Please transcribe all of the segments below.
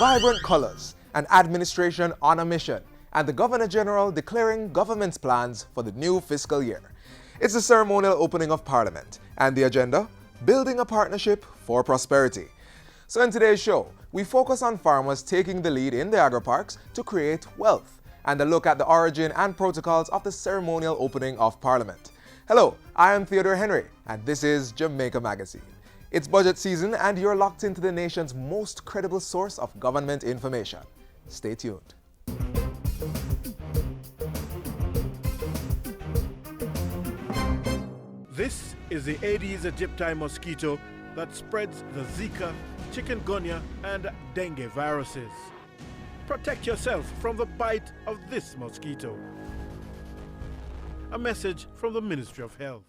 Vibrant colors, an administration on a mission, and the Governor General declaring government's plans for the new fiscal year. It's the ceremonial opening of Parliament, and the agenda, building a partnership for prosperity. So in today's show, we focus on farmers taking the lead in the Agro Parks to create wealth, and a look at the origin and protocols of the ceremonial opening of Parliament. Hello, I am Theodore Henry, and this is Jamaica Magazine. It's budget season, and you're locked into the nation's most credible source of government information. Stay tuned. This is the Aedes aegypti mosquito that spreads the Zika, chikungunya, and dengue viruses. Protect yourself from the bite of this mosquito. A message from the Ministry of Health.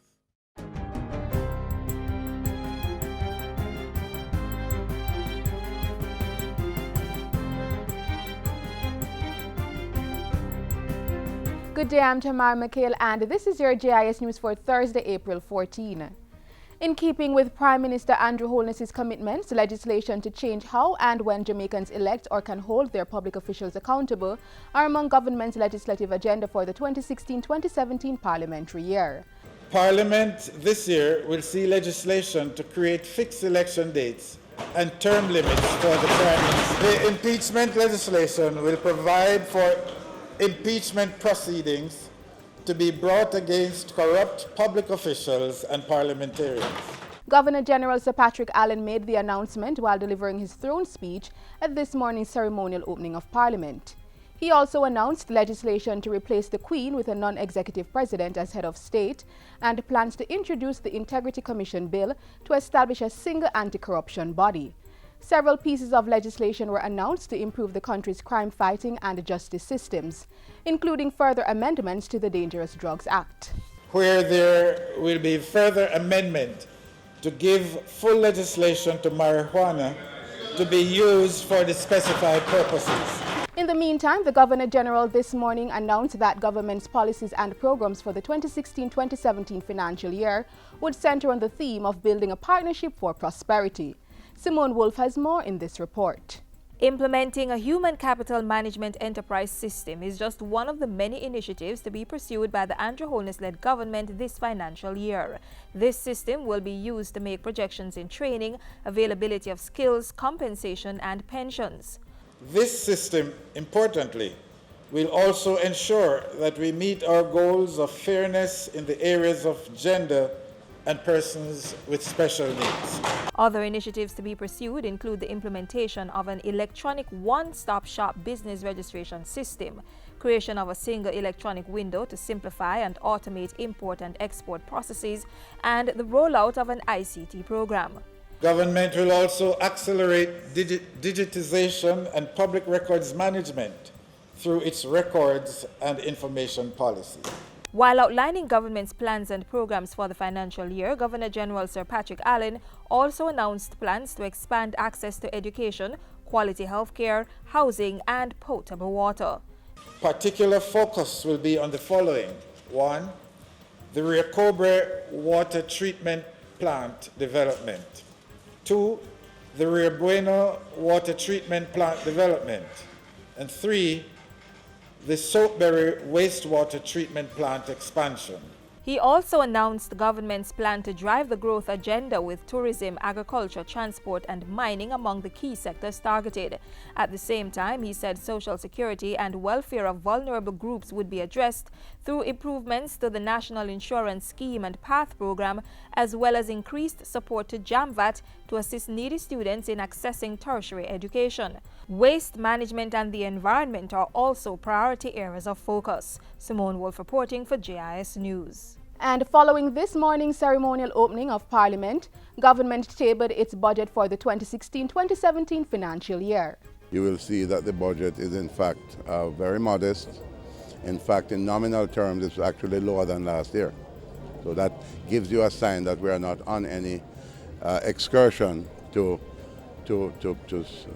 Good day, I'm Tamar McHale, and this is your JIS News for Thursday, April 14. In keeping with Prime Minister Andrew Holness's commitments, legislation to change how and when Jamaicans elect or can hold their public officials accountable are among government's legislative agenda for the 2016-2017 parliamentary year. Parliament this year will see legislation to create fixed election dates and term limits for the Prime Minister. The impeachment legislation will provide for impeachment proceedings to be brought against corrupt public officials and parliamentarians. Governor General Sir Patrick Allen made the announcement while delivering his throne speech at this morning's ceremonial opening of Parliament. He also announced legislation to replace the Queen with a non-executive president as head of state and plans to introduce the Integrity Commission Bill to establish a single anti-corruption body. Several pieces of legislation were announced to improve the country's crime-fighting and justice systems, including further amendments to the Dangerous Drugs Act. Where there will be further amendment to give full legislation to marijuana to be used for the specified purposes. In the meantime, the Governor General this morning announced that government's policies and programs for the 2016-2017 financial year would center on the theme of building a partnership for prosperity. Simone Wolf has more in this report. Implementing a human capital management enterprise system is just one of the many initiatives to be pursued by the Andrew Holness-led government this financial year. This system will be used to make projections in training, availability of skills, compensation, and pensions. This system, importantly, will also ensure that we meet our goals of fairness in the areas of gender and persons with special needs. Other initiatives to be pursued include the implementation of an electronic one-stop shop business registration system, creation of a single electronic window to simplify and automate import and export processes, and the rollout of an ICT program. Government will also accelerate digitization and public records management through its records and information policy. While outlining government's plans and programs for the financial year, Governor General Sir Patrick Allen also announced plans to expand access to education, quality healthcare, housing, and potable water. Particular focus will be on the following. 1. The Rio Cobre water treatment plant development. 2. The Rio Bueno water treatment plant development. And 3. The Soapberry wastewater treatment plant expansion. He also announced the government's plan to drive the growth agenda with tourism, agriculture, transport, and mining among the key sectors targeted. At the same time, he said social security and welfare of vulnerable groups would be addressed through improvements to the National Insurance Scheme and PATH program, as well as increased support to JAMVAT to assist needy students in accessing tertiary education. Waste management and the environment are also priority areas of focus. Simone Wolf reporting for JIS News. And following this morning's ceremonial opening of Parliament, government tabled its budget for the 2016-2017 financial year. You will see that the budget is in fact very modest. In fact, in nominal terms, it's actually lower than last year. So that gives you a sign that we are not on any excursion to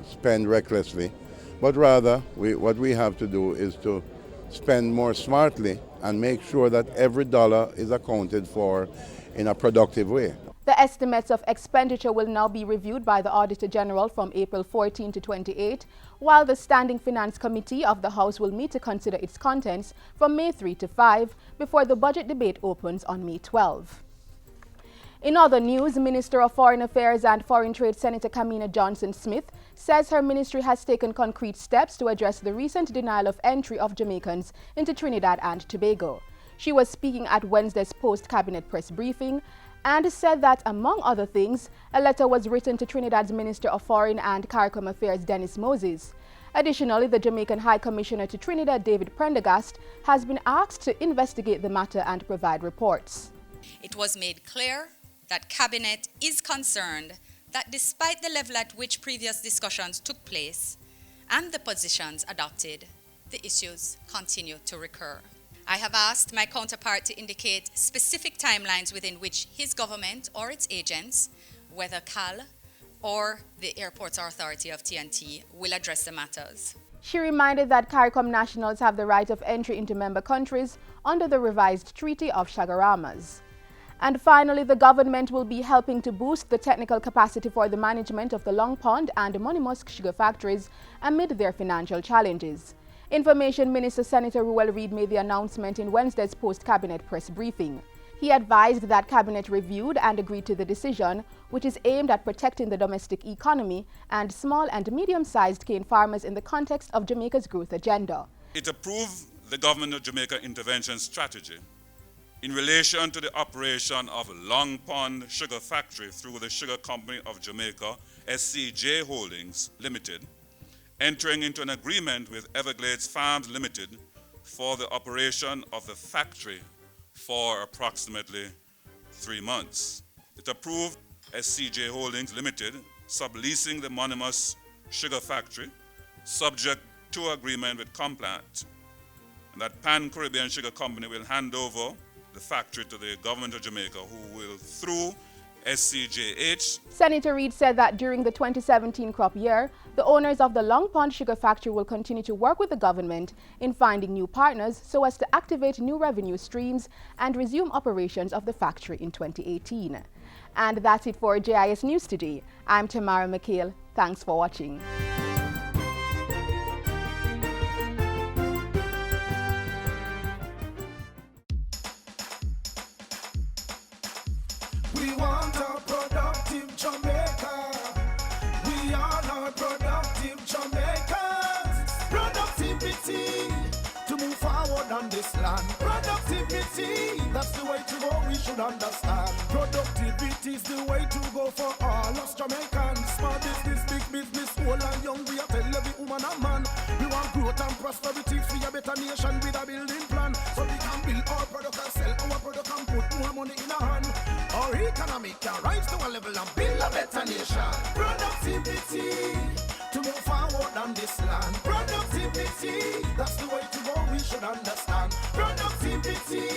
spend recklessly, but rather what we have to do is to spend more smartly and make sure that every dollar is accounted for in a productive way. The estimates of expenditure will now be reviewed by the Auditor General from April 14 to 28, while the Standing Finance Committee of the House will meet to consider its contents from May 3 to 5 before the budget debate opens on May 12. In other news, Minister of Foreign Affairs and Foreign Trade Senator Kamina Johnson-Smith says her ministry has taken concrete steps to address the recent denial of entry of Jamaicans into Trinidad and Tobago. She was speaking at Wednesday's post-cabinet press briefing and said that, among other things, a letter was written to Trinidad's Minister of Foreign and CARICOM Affairs, Dennis Moses. Additionally, the Jamaican High Commissioner to Trinidad, David Prendergast, has been asked to investigate the matter and provide reports. It was made clear that Cabinet is concerned that despite the level at which previous discussions took place and the positions adopted, the issues continue to recur. I have asked my counterpart to indicate specific timelines within which his government or its agents, whether CAL or the Airports Authority of TNT, will address the matters. She reminded that CARICOM nationals have the right of entry into member countries under the revised Treaty of Shagaramas. And finally, the government will be helping to boost the technical capacity for the management of the Long Pond and Monimusk sugar factories amid their financial challenges. Information Minister Senator Ruel Reid made the announcement in Wednesday's post-cabinet press briefing. He advised that Cabinet reviewed and agreed to the decision, which is aimed at protecting the domestic economy and small and medium-sized cane farmers in the context of Jamaica's growth agenda. It approved the Government of Jamaica intervention strategy in relation to the operation of Long Pond Sugar Factory through the Sugar Company of Jamaica, SCJ Holdings Limited, entering into an agreement with Everglades Farms Limited for the operation of the factory for approximately 3 months. It approved SCJ Holdings Limited subleasing the Monimus Sugar Factory, subject to agreement with Complant, and that Pan-Caribbean Sugar Company will hand over the factory to the Government of Jamaica, who will, through SCJH. Senator Reid said that during the 2017 crop year, the owners of the Long Pond Sugar Factory will continue to work with the government in finding new partners so as to activate new revenue streams and resume operations of the factory in 2018. And that's it for JIS News today. I'm Tamara McHale. Thanks for watching. We want a productive Jamaica. We are not productive Jamaicans. Productivity to move forward on this land. Productivity, that's the way to go, we should understand. Productivity is the way to go for all us Jamaicans. Small business, big business, old and young, we are tell every woman and man. We want growth and prosperity for a better nation with a building plan. So we can build our product and sell our product and put more money in our hand. Our economy can rise to a level and build a better nation. Productivity to move forward on this land. Productivity, that's the way to go, we should understand. Productivity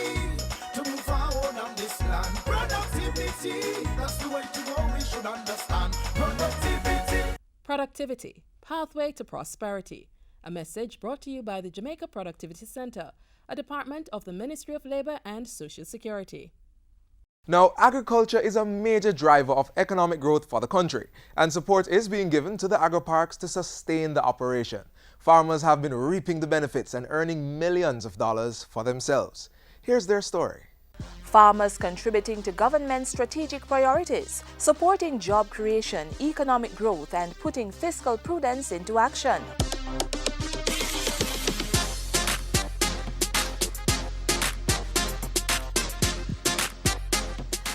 to move forward on this land. Productivity, that's the way to go, we should understand. Productivity. Productivity, pathway to prosperity. A message brought to you by the Jamaica Productivity Center, a department of the Ministry of Labor and Social Security. Now, agriculture is a major driver of economic growth for the country, and support is being given to the Agro Parks to sustain the operation. Farmers have been reaping the benefits and earning millions of dollars for themselves. Here's their story. Farmers contributing to government's strategic priorities, supporting job creation, economic growth, and putting fiscal prudence into action.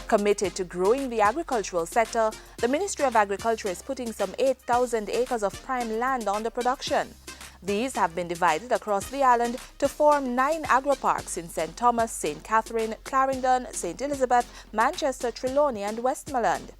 Committed to growing the agricultural sector, the Ministry of Agriculture is putting some 8,000 acres of prime land under production. These have been divided across the island to form 9 agro parks in St. Thomas, St. Catherine, Clarendon, St. Elizabeth, Manchester, Trelawney and Westmoreland.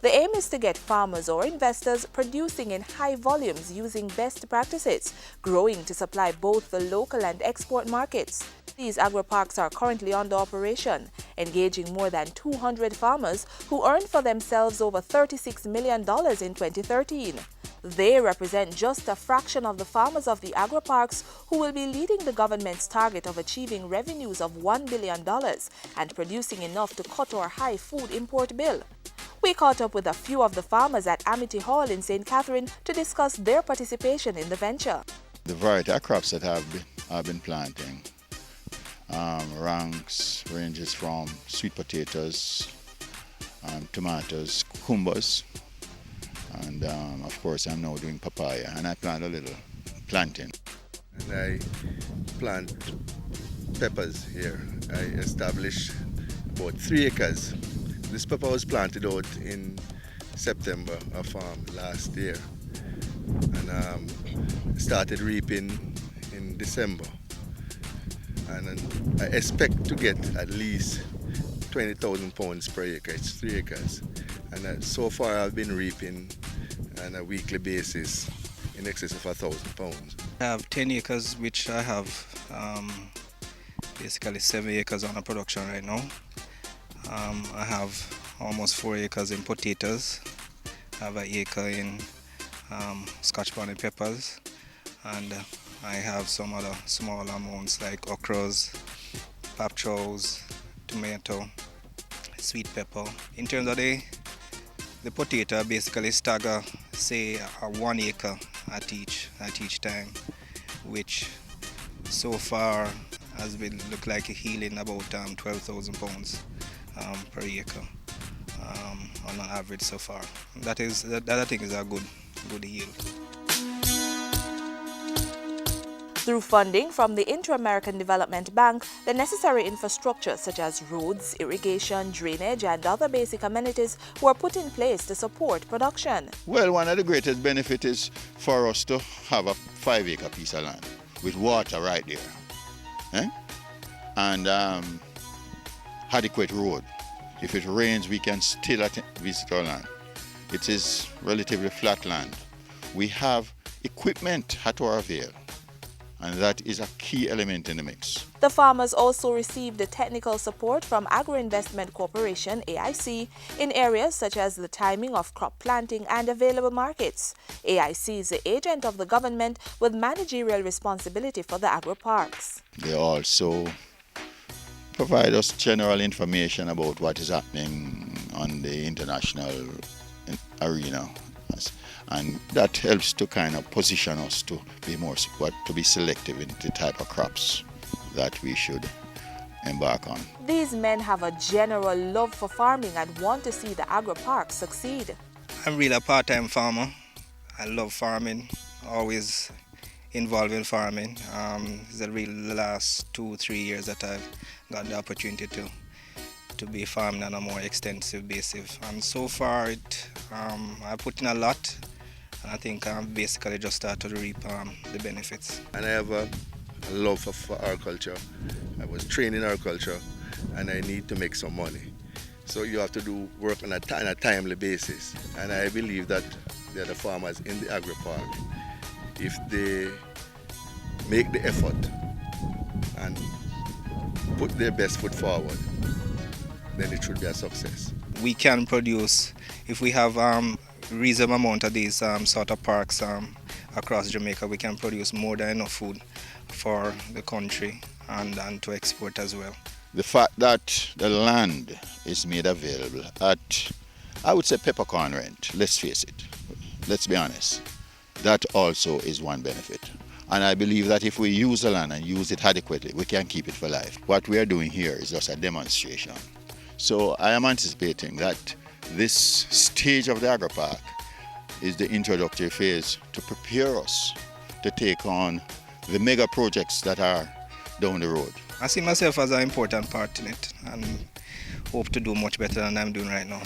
The aim is to get farmers or investors producing in high volumes using best practices, growing to supply both the local and export markets. These agro parks are currently under operation, engaging more than 200 farmers who earned for themselves over $36 million in 2013. They represent just a fraction of the farmers of the agro parks who will be leading the government's target of achieving revenues of $1 billion and producing enough to cut our high food import bill. We caught up with a few of the farmers at Amity Hall in St. Catherine to discuss their participation in the venture. The variety of crops that I've been planting ranges from sweet potatoes, tomatoes, cucumbers, and of course I'm now doing papaya, and I plant a little plantain. And I plant peppers here. I established about 3 acres. This pepper was planted out in September of last year, and started reaping in December. And I expect to get at least 20,000 pounds per acre. It's 3 acres. And so far I've been reaping on a weekly basis in excess of 1,000 pounds. I have 10 acres, which I have basically 7 acres on a production right now. I have almost 4 acres in potatoes. I have an acre in Scotch bonnet peppers, and I have some other small amounts like okras, pap chows, tomato, sweet pepper. In terms of the potato, basically stagger, say 1 acre at each time, which so far has been look like a yielding about 12,000 pounds per acre on an average so far. That I think is a good yield. Through funding from the Inter-American Development Bank, the necessary infrastructure such as roads, irrigation, drainage and other basic amenities were put in place to support production. Well, one of the greatest benefits is for us to have a 5-acre piece of land with water right there, and adequate road. If it rains, we can still visit our land. It is relatively flat land. We have equipment at our avail, and that is a key element in the mix. The farmers also received the technical support from Agro Investment Corporation, AIC, in areas such as the timing of crop planting and available markets. AIC is the agent of the government with managerial responsibility for the Agro Parks. They also provide us general information about what is happening on the international arena, and that helps to kind of position us to be selective in the type of crops that we should embark on. These men have a general love for farming and want to see the Agro Parks succeed. I'm really a part-time farmer. I love farming, always involved in farming. It's really the last 2-3 years that I've got the opportunity to be farming on a more extensive basis. And so far, I put in a lot, and I think I've basically just started to reap the benefits. And I have a love for agriculture. I was trained in agriculture, and I need to make some money. So you have to do work on a timely basis. And I believe that the other farmers in the Agri Park, if they make the effort and put their best foot forward, then it should be a success. We can produce, if we have reasonable amount of these sort of parks across Jamaica, we can produce more than enough food for the country and to export as well. The fact that the land is made available at, I would say, peppercorn rent, let's face it, let's be honest, that also is one benefit. And I believe that if we use the land and use it adequately, we can keep it for life. What we are doing here is just a demonstration. So I am anticipating that this stage of the Agri Park is the introductory phase to prepare us to take on the mega projects that are down the road. I see myself as an important part in it and hope to do much better than I'm doing right now.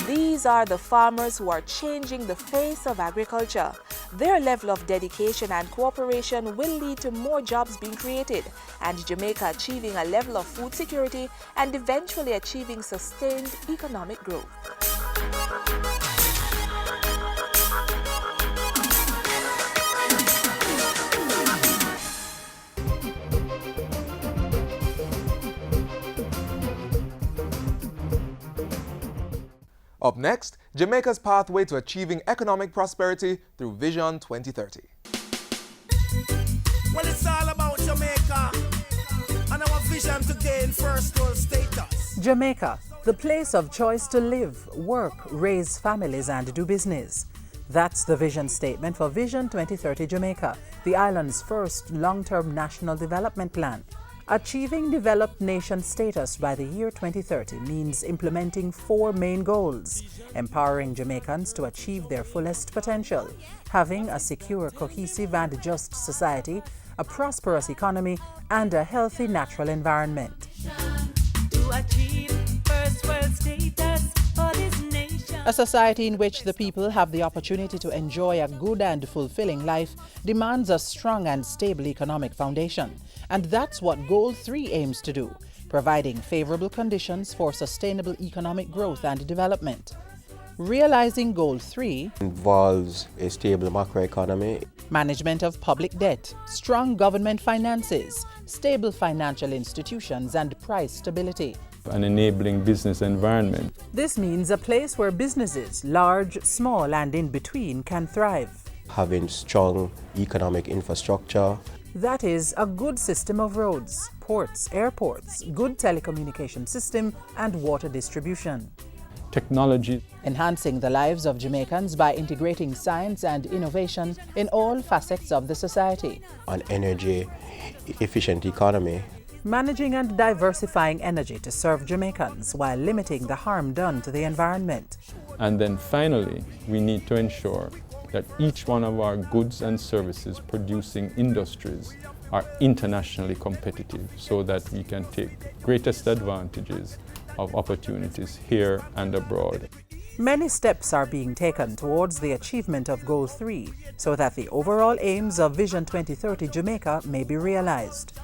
These are the farmers who are changing the face of agriculture. Their level of dedication and cooperation will lead to more jobs being created and Jamaica achieving a level of food security and eventually achieving sustained economic growth. Up next, Jamaica's pathway to achieving economic prosperity through Vision 2030. Well, it's all about Jamaica. and our vision to gain first world status. Jamaica, the place of choice to live, work, raise families and do business. That's the vision statement for Vision 2030 Jamaica, the island's first long-term national development plan. Achieving developed nation status by the year 2030 means implementing 4 main goals: empowering Jamaicans to achieve their fullest potential, having a secure, cohesive and just society, a prosperous economy, and a healthy natural environment. To achieve first world status for this nation. A society in which the people have the opportunity to enjoy a good and fulfilling life demands a strong and stable economic foundation. And that's what Goal 3 aims to do, providing favorable conditions for sustainable economic growth and development. Realizing Goal 3 involves a stable macroeconomy, management of public debt, strong government finances, stable financial institutions, and price stability. An enabling business environment. This means a place where businesses, large, small, and in between, can thrive. Having strong economic infrastructure. That is, a good system of roads, ports, airports, good telecommunication system, and water distribution. Technology. Enhancing the lives of Jamaicans by integrating science and innovation in all facets of the society. An energy-efficient economy. Managing and diversifying energy to serve Jamaicans while limiting the harm done to the environment. And then finally, we need to ensure that each one of our goods and services producing industries are internationally competitive so that we can take greatest advantages of opportunities here and abroad. Many steps are being taken towards the achievement of Goal 3 so that the overall aims of Vision 2030 Jamaica may be realized.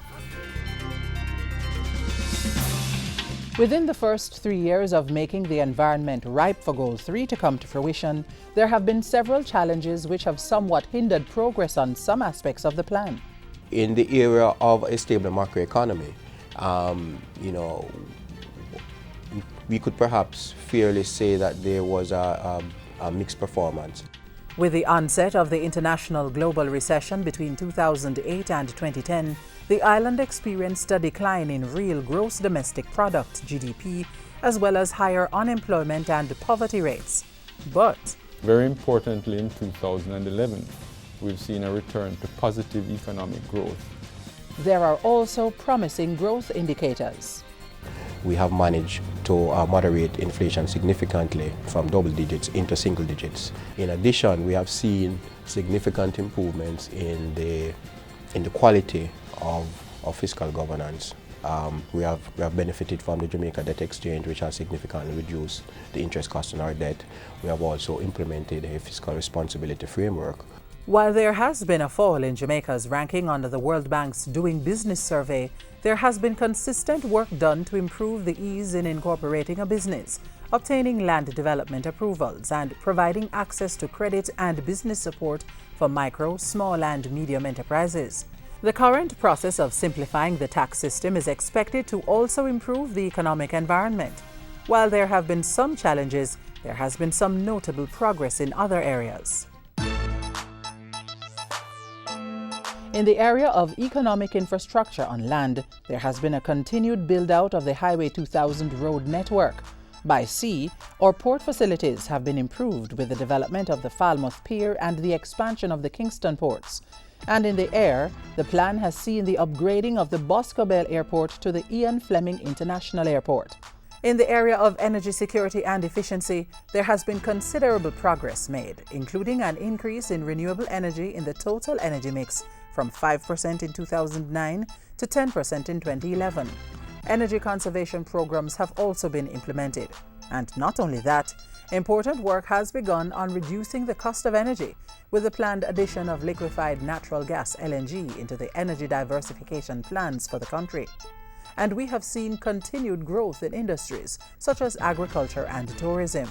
Within the first 3 years of making the environment ripe for Goal 3 to come to fruition, there have been several challenges which have somewhat hindered progress on some aspects of the plan. In the area of a stable macroeconomy, we could perhaps fairly say that there was a mixed performance. With the onset of the international global recession between 2008 and 2010, the island experienced a decline in real gross domestic product (GDP), as well as higher unemployment and poverty rates. But very importantly, in 2011, we've seen a return to positive economic growth. There are also promising growth indicators. We have managed to moderate inflation significantly from double digits into single digits. In addition, we have seen significant improvements in the quality of fiscal governance. We have benefited from the Jamaica Debt Exchange, which has significantly reduced the interest cost on our debt. We have also implemented a fiscal responsibility framework. While there has been a fall in Jamaica's ranking under the World Bank's Doing Business survey, there has been consistent work done to improve the ease in incorporating a business, obtaining land development approvals, and providing access to credit and business support for micro, small, and medium enterprises. The current process of simplifying the tax system is expected to also improve the economic environment. While there have been some challenges, there has been some notable progress in other areas. In the area of economic infrastructure on land, there has been a continued build-out of the Highway 2000 road network. By sea, our port facilities have been improved with the development of the Falmouth Pier and the expansion of the Kingston ports. And in the air, the plan has seen the upgrading of the Boscobel Airport to the Ian Fleming International Airport. In the area of energy security and efficiency, there has been considerable progress made, including an increase in renewable energy in the total energy mix from 5% in 2009 to 10% in 2011. Energy conservation programs have also been implemented. And not only that, important work has begun on reducing the cost of energy with the planned addition of liquefied natural gas (LNG) into the energy diversification plans for the country. And we have seen continued growth in industries such as agriculture and tourism.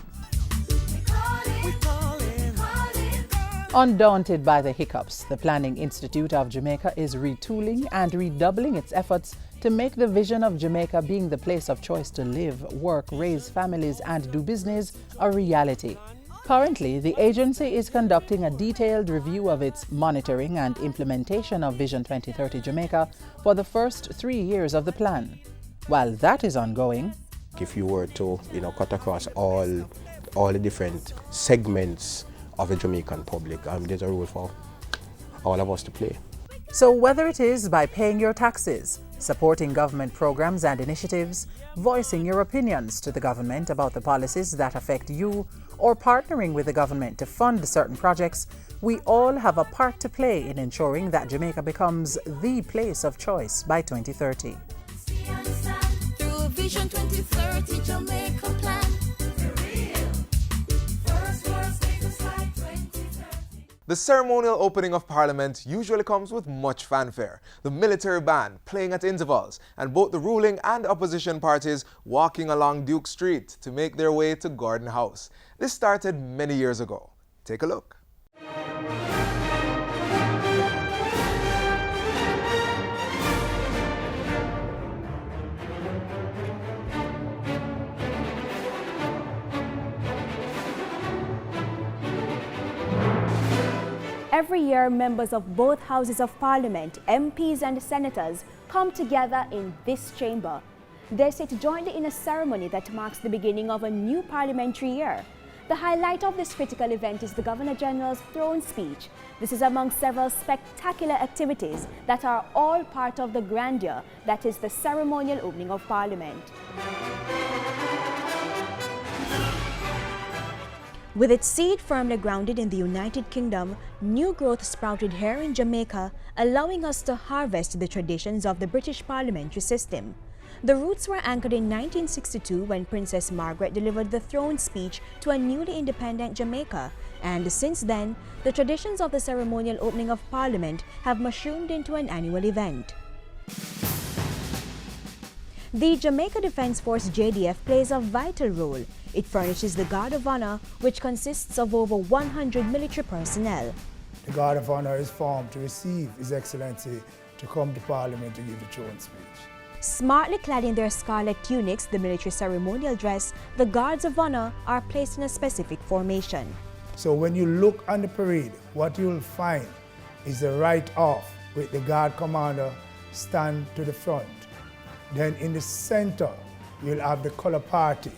Undaunted by the hiccups, the Planning Institute of Jamaica is retooling and redoubling its efforts to make the vision of Jamaica being the place of choice to live, work, raise families, and do business a reality. Currently, the agency is conducting a detailed review of its monitoring and implementation of Vision 2030 Jamaica for the first 3 years of the plan. While that is ongoing, if you were to, cut across all the different segments of the Jamaican public, there's a role for all of us to play. So whether it is by paying your taxes, supporting government programs and initiatives, voicing your opinions to the government about the policies that affect you, or partnering with the government to fund certain projects, we all have a part to play in ensuring that Jamaica becomes the place of choice by 2030. Through Vision 2030 Jamaica plan. The ceremonial opening of Parliament usually comes with much fanfare, the military band playing at intervals, and both the ruling and opposition parties walking along Duke Street to make their way to Gordon House. This started many years ago. Take a look. Every year, members of both houses of Parliament, MPs and senators, come together in this chamber. They sit jointly in a ceremony that marks the beginning of a new parliamentary year. The highlight of this critical event is the Governor-General's throne speech. This is among several spectacular activities that are all part of the grandeur that is the ceremonial opening of Parliament. With its seed firmly grounded in the United Kingdom, new growth sprouted here in Jamaica, allowing us to harvest the traditions of the British parliamentary system. The roots were anchored in 1962 when Princess Margaret delivered the throne speech to a newly independent Jamaica, and since then, the traditions of the ceremonial opening of Parliament have mushroomed into an annual event. The Jamaica Defence Force JDF plays a vital role. It furnishes the Guard of Honor, which consists of over 100 military personnel. The Guard of Honor is formed to receive His Excellency to come to Parliament to give the throne speech. Smartly clad in their scarlet tunics, the military ceremonial dress, the Guards of Honor are placed in a specific formation. So when you look on the parade, what you'll find is the right off with the Guard Commander stand to the front. Then in the center, you'll have the color party.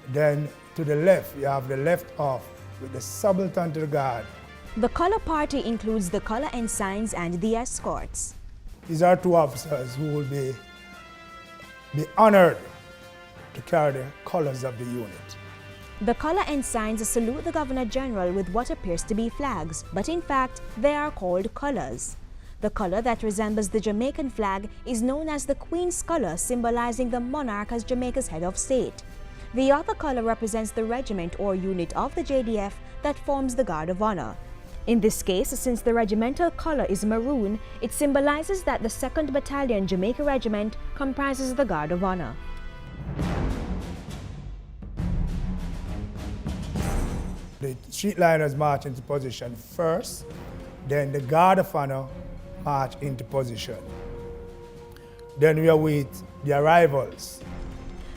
Then to the left, you have the left off with the subaltern to the guard. The color party includes the color ensigns and the escorts. These are two officers who will be honored to carry the colors of the unit. The color ensigns salute the Governor-General with what appears to be flags, but in fact, they are called colors. The color that resembles the Jamaican flag is known as the Queen's color, symbolizing the monarch as Jamaica's head of state. The other color represents the regiment or unit of the JDF that forms the Guard of Honor. In this case, since the regimental color is maroon, it symbolizes that the 2nd Battalion Jamaica Regiment comprises the Guard of Honor. The streetliners march into position first, then the Guard of Honor march into position. Then we await the arrivals.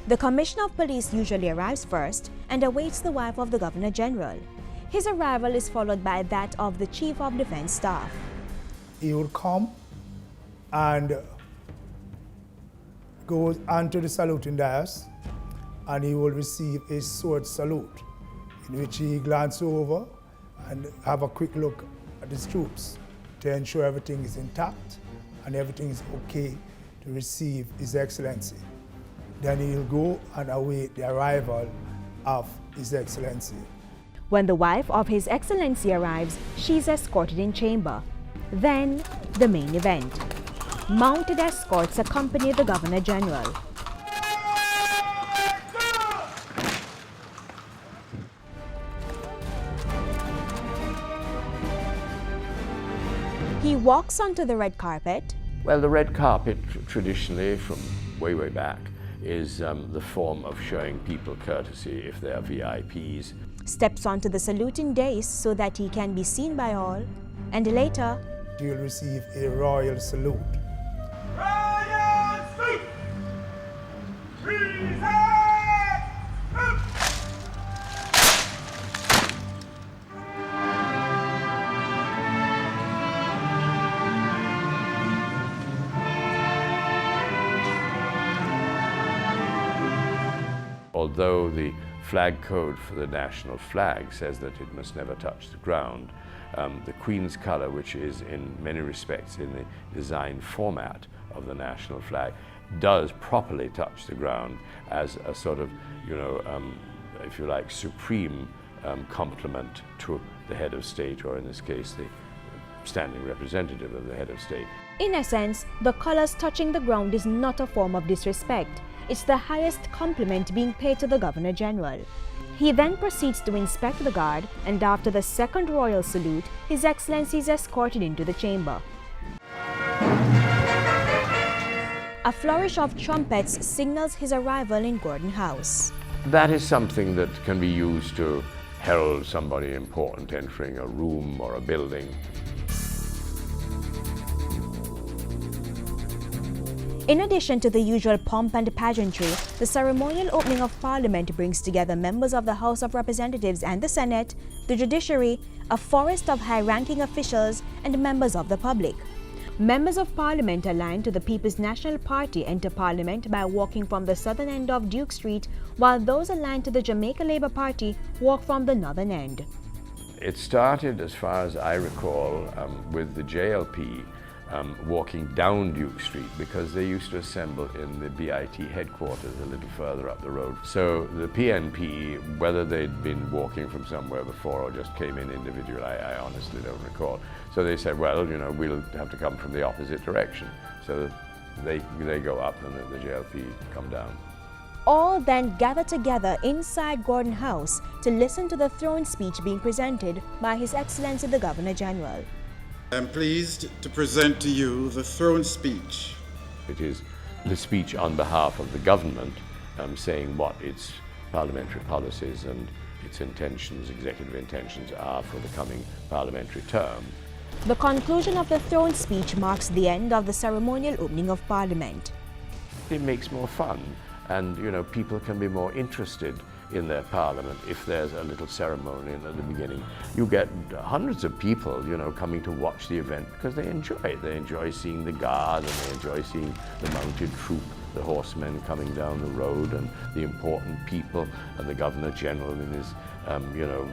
The Commissioner of Police usually arrives first and awaits the wife of the Governor-General. His arrival is followed by that of the Chief of Defence Staff. He will come and go onto the saluting dais, and he will receive a sword salute, in which he glances over and have a quick look at his troops to ensure everything is intact and everything is okay to receive His Excellency. Then he'll go and await the arrival of His Excellency. When the wife of His Excellency arrives, she's escorted in chamber. Then, the main event. Mounted escorts accompany the Governor-General. He walks onto the red carpet. Well, the red carpet, traditionally, from way, way back, is the form of showing people courtesy if they are VIPs. Steps onto the saluting dais so that he can be seen by all. And later, he will receive a royal salute. Royal salute! although the flag code for the national flag says that it must never touch the ground, the Queen's colour, which is in many respects in the design format of the national flag, does properly touch the ground as a sort of, if you like, supreme compliment to the head of state, or in this case, the standing representative of the head of state. In essence, the colours touching the ground is not a form of disrespect. It's the highest compliment being paid to the Governor-General. He then proceeds to inspect the guard, and after the second royal salute, His Excellency is escorted into the chamber. A flourish of trumpets signals his arrival in Gordon House. That is something that can be used to herald somebody important entering a room or a building. In addition to the usual pomp and pageantry, the ceremonial opening of Parliament brings together members of the House of Representatives and the Senate, the judiciary, a forest of high-ranking officials, and members of the public. Members of Parliament aligned to the People's National Party enter Parliament by walking from the southern end of Duke Street, while those aligned to the Jamaica Labour Party walk from the northern end. It started, as far as I recall, with the JLP walking down Duke Street, because they used to assemble in the BIT headquarters a little further up the road. So the PNP, whether they'd been walking from somewhere before or just came in individually, I honestly don't recall. So they said, well, we'll have to come from the opposite direction. So they go up and the JLP come down. All then gather together inside Gordon House to listen to the throne speech being presented by His Excellency the Governor-General. I am pleased to present to you the throne speech. It is the speech on behalf of the government saying what its parliamentary policies and its intentions, executive intentions, are for the coming parliamentary term. The conclusion of the throne speech marks the end of the ceremonial opening of Parliament. It makes more fun, and people can be more interested in their parliament if there's a little ceremony at the beginning. You get hundreds of people, coming to watch the event because they enjoy it. They enjoy seeing the guard, and they enjoy seeing the mounted troop, the horsemen coming down the road, and the important people, and the Governor-General in his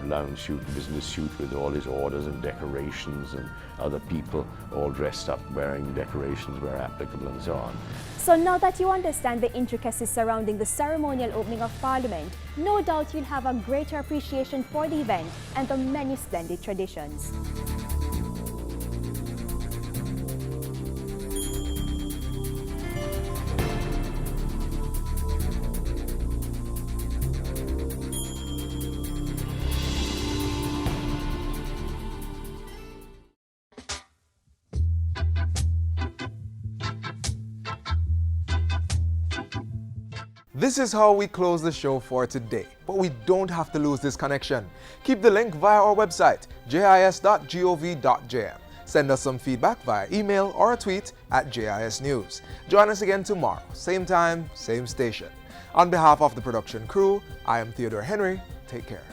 lounge suit, business suit with all his orders and decorations, and other people all dressed up wearing decorations where applicable and so on. So now that you understand the intricacies surrounding the ceremonial opening of Parliament, no doubt you'll have a greater appreciation for the event and the many splendid traditions. This is how we close the show for today, but we don't have to lose this connection. Keep the link via our website, jis.gov.jm. Send us some feedback via email or a tweet at JIS News. Join us again tomorrow, same time, same station. On behalf of the production crew, I am Theodore Henry. Take care.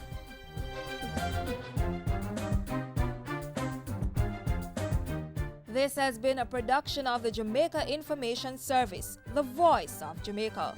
This has been a production of the Jamaica Information Service, the voice of Jamaica.